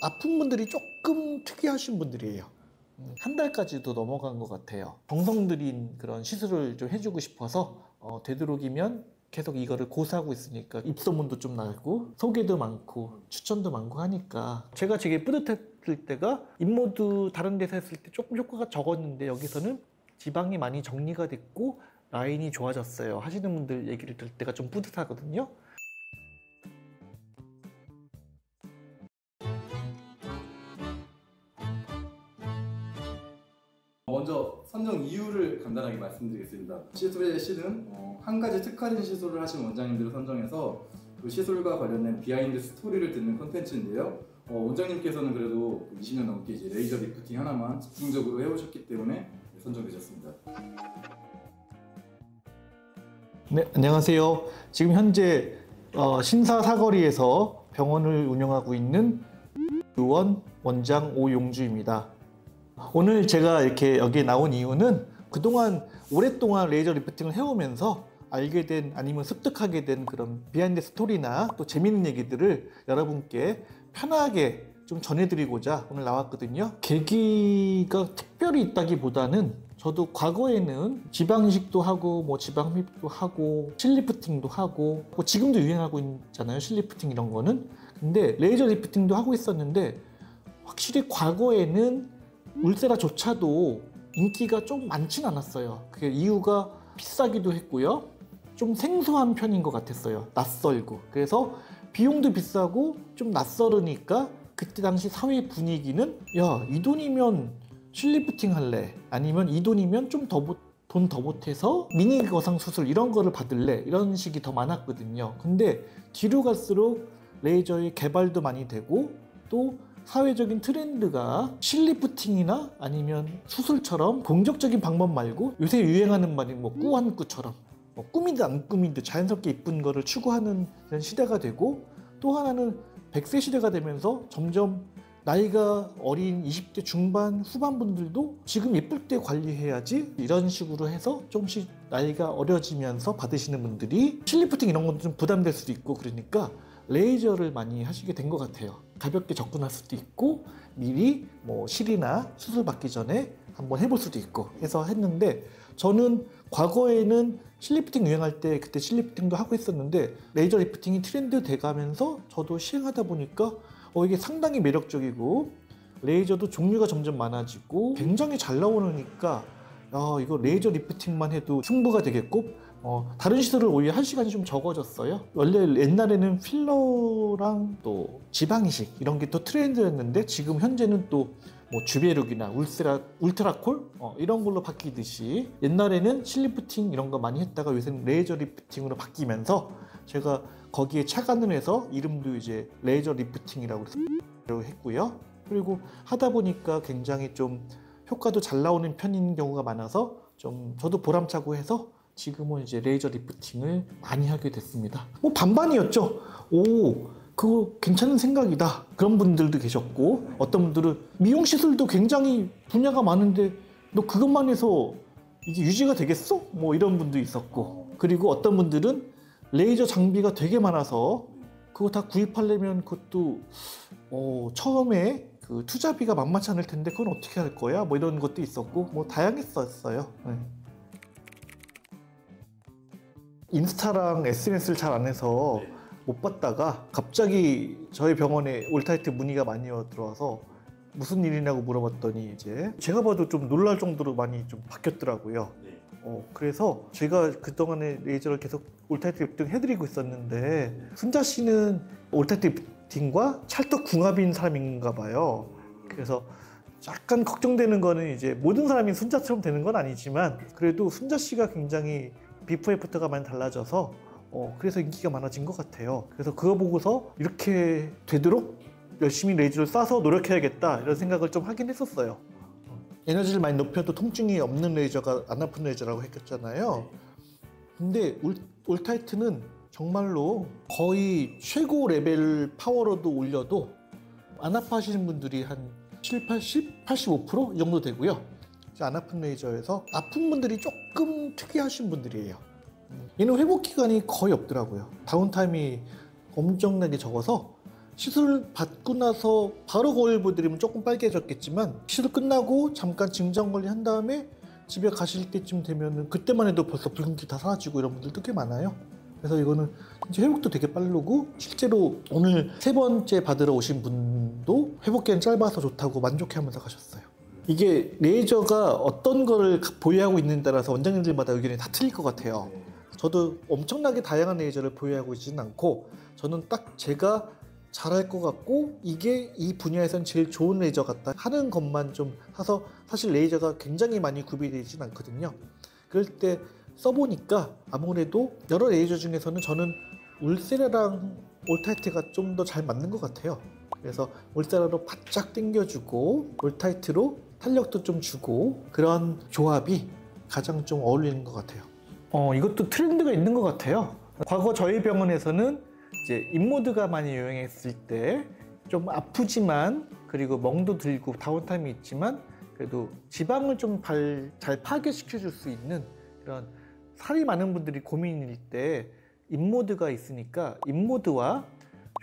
아픈 분들이 조금 특이하신 분들이에요. 한 달까지도 넘어간 것 같아요. 정성 들인 그런 시술을 좀 해주고 싶어서 되도록이면 계속 이거를 고수하고 있으니까 입소문도 좀 나고 소개도 많고 추천도 많고 하니까 제가 되게 뿌듯했을 때가 인모드 다른 데서 했을 때 조금 효과가 적었는데 여기서는 지방이 많이 정리가 됐고 라인이 좋아졌어요 하시는 분들 얘기를 들을 때가 좀 뿌듯하거든요. 먼저 선정 이유를 간단하게 말씀드리겠습니다. 시술의 실은 한 가지 특화된 시술을 하신 원장님들을 선정해서 그 시술과 관련된 비하인드 스토리를 듣는 콘텐츠인데요. 원장님께서는 그래도 20년 넘게 이제 레이저 리프팅 하나만 집중적으로 해오셨기 때문에 선정되셨습니다. 네, 안녕하세요. 지금 현재 신사 사거리에서 병원을 운영하고 있는 의원 원장 오용주입니다. 오늘 제가 이렇게 여기에 나온 이유는 그동안 오랫동안 레이저 리프팅을 해오면서 알게 된 아니면 습득하게 된 그런 비하인드 스토리나 또 재밌는 얘기들을 여러분께 편하게 좀 전해드리고자 오늘 나왔거든요. 계기가 특별히 있다기보다는 저도 과거에는 지방 이식도 하고 뭐 지방 흡입도 하고 실리프팅도 하고 뭐 지금도 유행하고 있잖아요, 실리프팅 이런 거는. 근데 레이저 리프팅도 하고 있었는데 확실히 과거에는 울세라조차도 인기가 좀 많진 않았어요. 그게 이유가 비싸기도 했고요, 좀 생소한 편인 것 같았어요. 낯설고. 그래서 비용도 비싸고 좀 낯설으니까 그때 당시 사회 분위기는 야, 이 돈이면 실리프팅 할래, 아니면 이 돈이면 좀 더 돈 더 보태서 미니 거상 수술 이런 거를 받을래, 이런 식이 더 많았거든요. 근데 뒤로 갈수록 레이저의 개발도 많이 되고 또 사회적인 트렌드가 실리프팅이나 아니면 수술처럼 공격적인 방법 말고 요새 유행하는 말이 뭐 꾸안꾸처럼 뭐 꾸미듯 안 꾸미듯 자연스럽게 이쁜 거를 추구하는 이런 시대가 되고, 또 하나는 100세 시대가 되면서 점점 나이가 어린 20대 중반 후반분들도 지금 예쁠 때 관리해야지 이런 식으로 해서 조금씩 나이가 어려지면서 받으시는 분들이 실리프팅 이런 것도 좀 부담될 수도 있고, 그러니까 레이저를 많이 하시게 된 것 같아요. 가볍게 접근할 수도 있고 미리 뭐 실이나 수술 받기 전에 한번 해볼 수도 있고 해서 했는데, 저는 과거에는 실리프팅 유행할 때 그때 실리프팅도 하고 있었는데 레이저 리프팅이 트렌드 돼가면서 저도 시행하다 보니까 이게 상당히 매력적이고 레이저도 종류가 점점 많아지고 굉장히 잘 나오니까 이거 레이저 리프팅만 해도 승부가 되겠고 다른 시술을 오히려 할 시간이 좀 적어졌어요. 원래 옛날에는 필러랑 또 지방 이식 이런 게 또 트렌드였는데 지금 현재는 또 뭐 주베룩이나 울트라콜 이런 걸로 바뀌듯이 옛날에는 실리프팅 이런 거 많이 했다가 요새는 레이저 리프팅으로 바뀌면서 제가 거기에 착안을 해서 이름도 이제 레이저 리프팅이라고 했고요. 그리고 하다 보니까 굉장히 좀 효과도 잘 나오는 편인 경우가 많아서 좀 저도 보람차고 해서 지금은 이제 레이저 리프팅을 많이 하게 됐습니다. 뭐 반반이었죠. 그거 괜찮은 생각이다, 그런 분들도 계셨고, 어떤 분들은 미용 시술도 굉장히 분야가 많은데 너 그것만 해서 이게 유지가 되겠어? 뭐 이런 분도 있었고, 그리고 어떤 분들은 레이저 장비가 되게 많아서 그거 다 구입하려면 그것도 처음에 그 투자비가 만만치 않을 텐데 그건 어떻게 할 거야? 뭐 이런 것도 있었고 뭐 다양했었어요. 네. 인스타랑 SNS를 잘 안 해서 못 봤다가 갑자기 저희 병원에 올타이트 문의가 많이 들어와서 무슨 일이냐고 물어봤더니 이제 제가 봐도 좀 놀랄 정도로 많이 좀 바뀌었더라고요. 그래서 제가 그동안에 레이저를 계속 올타이트 리프팅 해드리고 있었는데 순자 씨는 올타이트 리프팅과 찰떡궁합인 사람인가 봐요. 그래서 약간 걱정되는 거는 이제 모든 사람이 순자처럼 되는 건 아니지만 그래도 순자 씨가 굉장히 비포 애프터가 많이 달라져서 그래서 인기가 많아진 것 같아요. 그래서 그거 보고서 이렇게 되도록 열심히 레이저를 쏴서 노력해야겠다 이런 생각을 좀 하긴 했었어요. 에너지를 많이 높여도 통증이 없는 레이저가 안 아픈 레이저라고 했잖아요. 근데 올타이트는 정말로 거의 최고 레벨 파워로도 올려도 안 아파하시는 분들이 한 7, 80, 85% 이 정도 되고요. 안 아픈 레이저에서 아픈 분들이 조금 특이하신 분들이에요. 얘는 회복 기간이 거의 없더라고요. 다운타임이 엄청나게 적어서 시술 받고 나서 바로 거울 보드리면 조금 빨개졌겠지만 시술 끝나고 잠깐 증정 관리 한 다음에 집에 가실 때쯤 되면은 그때만 해도 벌써 붉은기 다 사라지고 이런 분들도 꽤 많아요. 그래서 이거는 진짜 회복도 되게 빠르고 실제로 오늘 3번째 받으러 오신 분도 회복기간 짧아서 좋다고 만족해하면서 가셨어요. 이게 레이저가 어떤 거를 보유하고 있느냐에 따라서 원장님들마다 의견이 다 틀릴 것 같아요. 저도 엄청나게 다양한 레이저를 보유하고 있지는 않고 저는 딱 제가 잘할 것 같고 이게 이 분야에선 제일 좋은 레이저 같다 하는 것만 좀 사서 사실 레이저가 굉장히 많이 구비되진 않거든요. 그럴 때 써보니까 아무래도 여러 레이저 중에서는 저는 울세라랑 올타이트가 좀 더 잘 맞는 것 같아요. 그래서 울세라로 바짝 당겨주고 올타이트로 탄력도 좀 주고 그런 조합이 가장 좀 어울리는 것 같아요. 이것도 트렌드가 있는 것 같아요. 과거 저희 병원에서는 이제 인모드가 많이 유행했을 때 좀 아프지만 그리고 멍도 들고 다운타임이 있지만 그래도 지방을 좀 잘 파괴시켜 줄 수 있는 그런 살이 많은 분들이 고민일 때 인모드가 있으니까 인모드와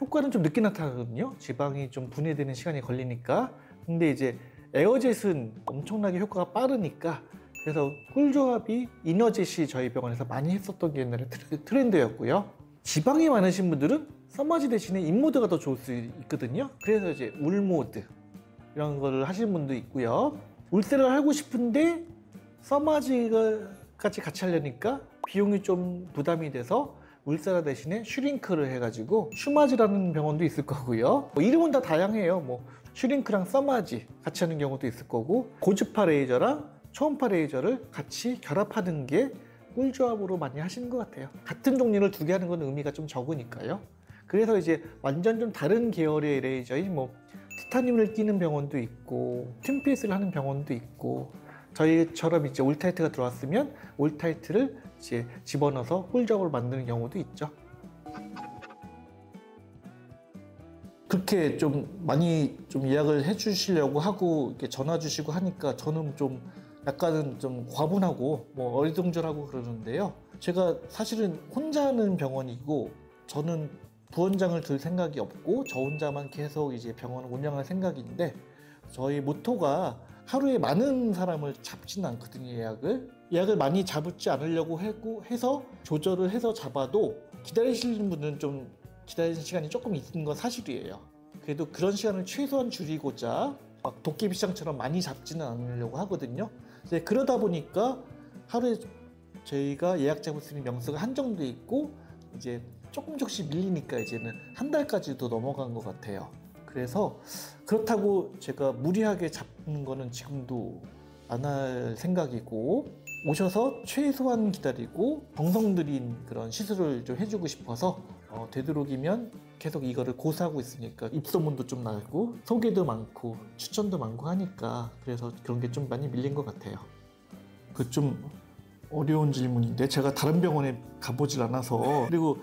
효과는 좀 늦게 나타나거든요. 지방이 좀 분해되는 시간이 걸리니까. 근데 이제 에어젯은 엄청나게 효과가 빠르니까 그래서 꿀조합이 이너젯이 저희 병원에서 많이 했었던 게 옛날에 트렌드였고요. 지방이 많으신 분들은 써마지 대신에 인모드가 더 좋을 수 있거든요. 그래서 이제 울모드 이런 거를 하시는 분도 있고요. 울세를 하고 싶은데 써마지까지 같이 하려니까 비용이 좀 부담이 돼서 울세라 대신에 슈링크를 해가지고 슈마지라는 병원도 있을 거고요. 이름은 다 다양해요. 슈링크랑 써마지 같이 하는 경우도 있을 거고 고주파 레이저랑 초음파 레이저를 같이 결합하는 게 꿀조합으로 많이 하시는 것 같아요. 같은 종류를 2개 하는 건 의미가 좀 적으니까요. 그래서 이제 완전 좀 다른 계열의 레이저인 티타늄을 끼는 병원도 있고 튠피스를 하는 병원도 있고 저희처럼 이제 올타이트가 들어왔으면 올타이트를 이제 집어넣어서 꿀조합으로 만드는 경우도 있죠. 그렇게 좀 많이 좀 예약을 해주시려고 하고 이렇게 전화 주시고 하니까 저는 좀 약간은 좀 과분하고 어리둥절하고 그러는데요. 제가 사실은 혼자 하는 병원이고 저는 부원장을 들 생각이 없고 저 혼자만 계속 이제 병원을 운영할 생각인데 저희 모토가 하루에 많은 사람을 잡지는 않거든요. 예약을 많이 잡지 않으려고 해서 조절을 해서 잡아도 기다리시는 분들은 좀 기다리는 시간이 조금 있는 건 사실이에요. 그래도 그런 시간을 최소한 줄이고자 막 도깨비 시장처럼 많이 잡지는 않으려고 하거든요. 이제 그러다 보니까 하루에 저희가 예약 잡을 수 있는 명수가 한정돼 있고 이제 조금씩 밀리니까 이제는 한 달까지도 넘어간 것 같아요. 그래서 그렇다고 제가 무리하게 잡는 거는 지금도 안 할 생각이고 오셔서 최소한 기다리고 정성 들인 그런 시술을 좀 해주고 싶어서 되도록이면 계속 이거를 고수하고 있으니까 입소문도 좀 나고 소개도 많고 추천도 많고 하니까 그래서 그런 게 좀 많이 밀린 것 같아요. 그 좀 어려운 질문인데 제가 다른 병원에 가보질 않아서 그리고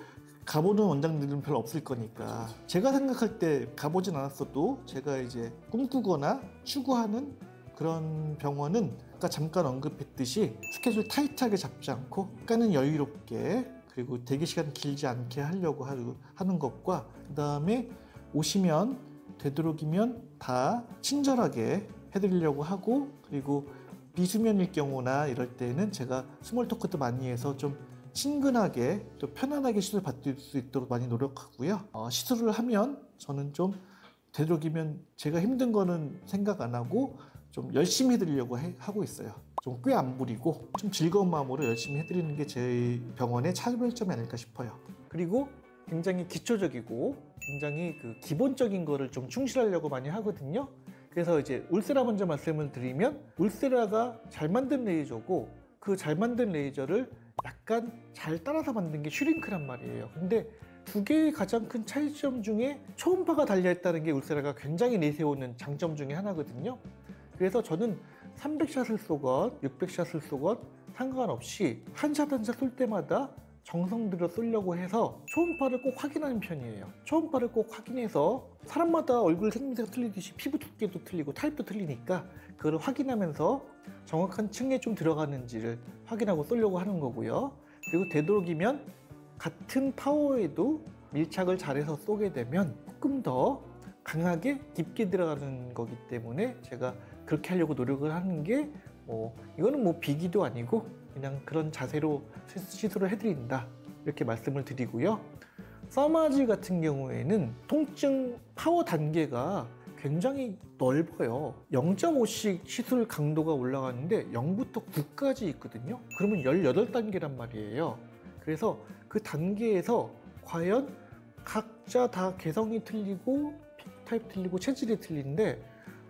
가보는 원장님들은 별로 없을 거니까 제가 생각할 때 가보진 않았어도 제가 이제 꿈꾸거나 추구하는 그런 병원은 아까 잠깐 언급했듯이 스케줄 타이트하게 잡지 않고 약간은 여유롭게 그리고 대기 시간 길지 않게 하려고 하는 것과 그 다음에 오시면 되도록이면 다 친절하게 해드리려고 하고 그리고 비수면일 경우나 이럴 때는 제가 스몰 토크도 많이 해서 좀 친근하게 또 편안하게 시술 받을 수 있도록 많이 노력하고요. 시술을 하면 저는 좀 되도록이면 제가 힘든 거는 생각 안 하고 좀 열심히 해드리려고 하고 있어요. 좀 꽤 안 부리고 좀 즐거운 마음으로 열심히 해드리는 게 제 병원의 차별점이 아닐까 싶어요. 그리고 굉장히 기초적이고 굉장히 그 기본적인 거를 좀 충실하려고 많이 하거든요. 그래서 이제 울세라 먼저 말씀을 드리면 울세라가 잘 만든 레이저고 그 잘 만든 레이저를 약간 잘 따라서 만든 게 슈링크란 말이에요. 근데 2개의 가장 큰 차이점 중에 초음파가 달려있다는 게 울세라가 굉장히 내세우는 장점 중에 하나거든요. 그래서 저는 300샷을 쏘건 600샷을 쏘건 상관없이 한 샷 한 샷 쏠 때마다 정성 들여 쏘려고 해서 초음파를 꼭 확인하는 편이에요. 초음파를 꼭 확인해서 사람마다 얼굴 생김새가 틀리듯이 피부 두께도 틀리고 타입도 틀리니까 그걸 확인하면서 정확한 층에 좀 들어가는지를 확인하고 쏘려고 하는 거고요. 그리고 되도록이면 같은 파워에도 밀착을 잘해서 쏘게 되면 조금 더 강하게 깊게 들어가는 거기 때문에 제가 그렇게 하려고 노력을 하는 게 이거는 뭐 비기도 아니고 그냥 그런 자세로 시술을 해드린다 이렇게 말씀을 드리고요. 써마지 같은 경우에는 통증 파워 단계가 굉장히 넓어요. 0.5씩 시술 강도가 올라가는데 0부터 9까지 있거든요. 그러면 18단계란 말이에요. 그래서 그 단계에서 과연 각자 다 개성이 틀리고 피부 타입 틀리고 체질이 틀린데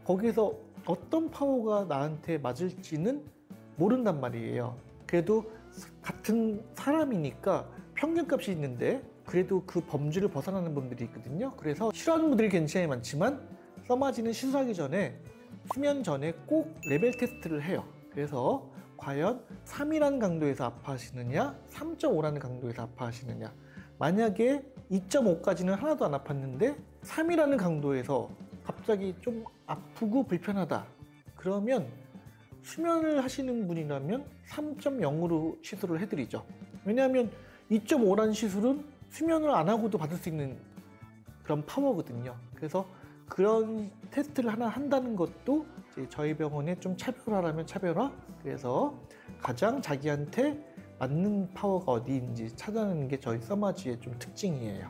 거기서 어떤 파워가 나한테 맞을지는 모른단 말이에요. 그래도 같은 사람이니까 평균값이 있는데 그래도 그 범주를 벗어나는 분들이 있거든요. 그래서 싫어하는 분들이 굉장히 많지만 써마지는 시술하기 전에 수면 전에 꼭 레벨 테스트를 해요. 그래서 과연 3이라는 강도에서 아파하시느냐 3.5라는 강도에서 아파하시느냐, 만약에 2.5까지는 하나도 안 아팠는데 3이라는 강도에서 갑자기 좀 아프고 불편하다 그러면 수면을 하시는 분이라면 3.0으로 시술을 해드리죠. 왜냐하면 2.5라는 시술은 수면을 안 하고도 받을 수 있는 그런 파워거든요. 그래서 그런 테스트를 하나 한다는 것도 이제 저희 병원에 좀 차별화라면 차별화, 그래서 가장 자기한테 맞는 파워가 어디인지 찾아내는 게 저희 써마지의 좀 특징이에요.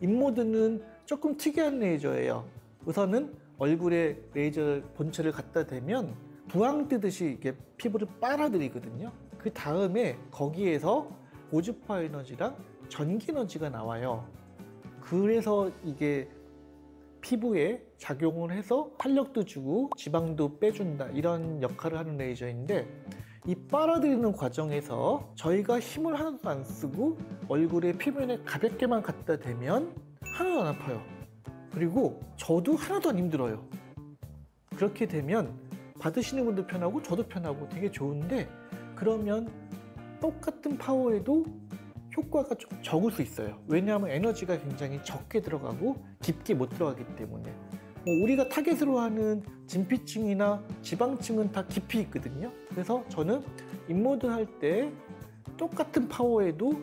인모드는 조금 특이한 레이저예요. 우선은 얼굴에 레이저 본체를 갖다 대면 부항 뜨듯이 이렇게 피부를 빨아들이거든요. 그 다음에 거기에서 고주파 에너지랑 전기 에너지가 나와요. 그래서 이게 피부에 작용을 해서 탄력도 주고 지방도 빼준다 이런 역할을 하는 레이저인데, 이 빨아들이는 과정에서 저희가 힘을 하나도 안 쓰고 얼굴에 표면에 가볍게만 갖다 대면 하나도 안 아파요. 그리고 저도 하나도 안 힘들어요. 그렇게 되면 받으시는 분도 편하고 저도 편하고 되게 좋은데, 그러면 똑같은 파워에도 효과가 좀 적을 수 있어요. 왜냐하면 에너지가 굉장히 적게 들어가고 깊게 못 들어가기 때문에. 우리가 타겟으로 하는 진피층이나 지방층은 다 깊이 있거든요. 그래서 저는 인모드 할 때 똑같은 파워에도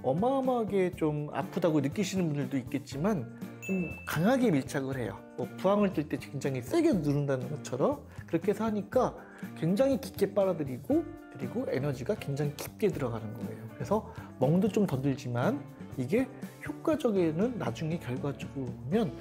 어마어마하게 좀 아프다고 느끼시는 분들도 있겠지만 좀 강하게 밀착을 해요. 부항을 뜰 때 굉장히 세게 누른다는 것처럼 그렇게 해서 하니까 굉장히 깊게 빨아들이고, 그리고 에너지가 굉장히 깊게 들어가는 거예요. 그래서 멍도 좀 더 들지만 이게 효과적에는 나중에 결과적으로 보면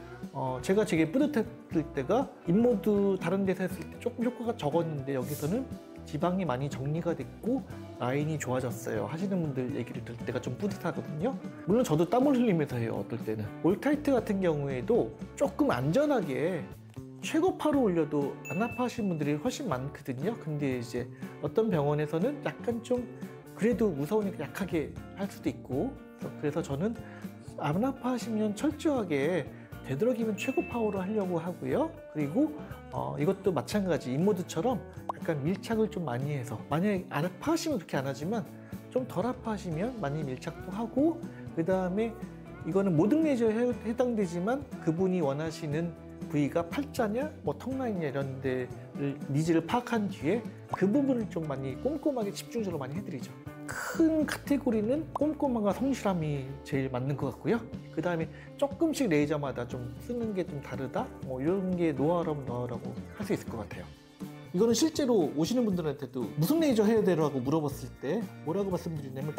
제가 되게 뿌듯했을 때가 인모드 다른 데서 했을 때 조금 효과가 적었는데 여기서는 지방이 많이 정리가 됐고 라인이 좋아졌어요 하시는 분들 얘기를 들을 때가 좀 뿌듯하거든요. 물론 저도 땀을 흘리면서 해요. 어떨 때는 올타이트 같은 경우에도 조금 안전하게 최고파로 올려도 안 아파하시는 분들이 훨씬 많거든요. 근데 이제 어떤 병원에서는 약간 좀 그래도 무서우니까 약하게 할 수도 있고, 그래서 저는 안 아파하시면 철저하게 되도록이면 최고 파워로 하려고 하고요. 그리고 이것도 마찬가지 인모드처럼 약간 밀착을 좀 많이 해서, 만약에 안 아파하시면 그렇게 안 하지만 좀 덜 아파하시면 많이 밀착도 하고, 그 다음에 이거는 모든 레이저에 해당되지만 그분이 원하시는 부위가 팔자냐 턱라인이냐 이런 데를 니즈를 파악한 뒤에 그 부분을 좀 많이 꼼꼼하게 집중적으로 많이 해드리죠. 큰 카테고리는 꼼꼼함과 성실함이 제일 맞는 것 같고요. 그 다음에 조금씩 레이저마다 좀 쓰는 게 좀 다르다, 이런 게 노하우라고 할 수 있을 것 같아요. 이거는 실제로 오시는 분들한테도 무슨 레이저 해야 되라고 물어봤을 때 뭐라고 말씀드리냐면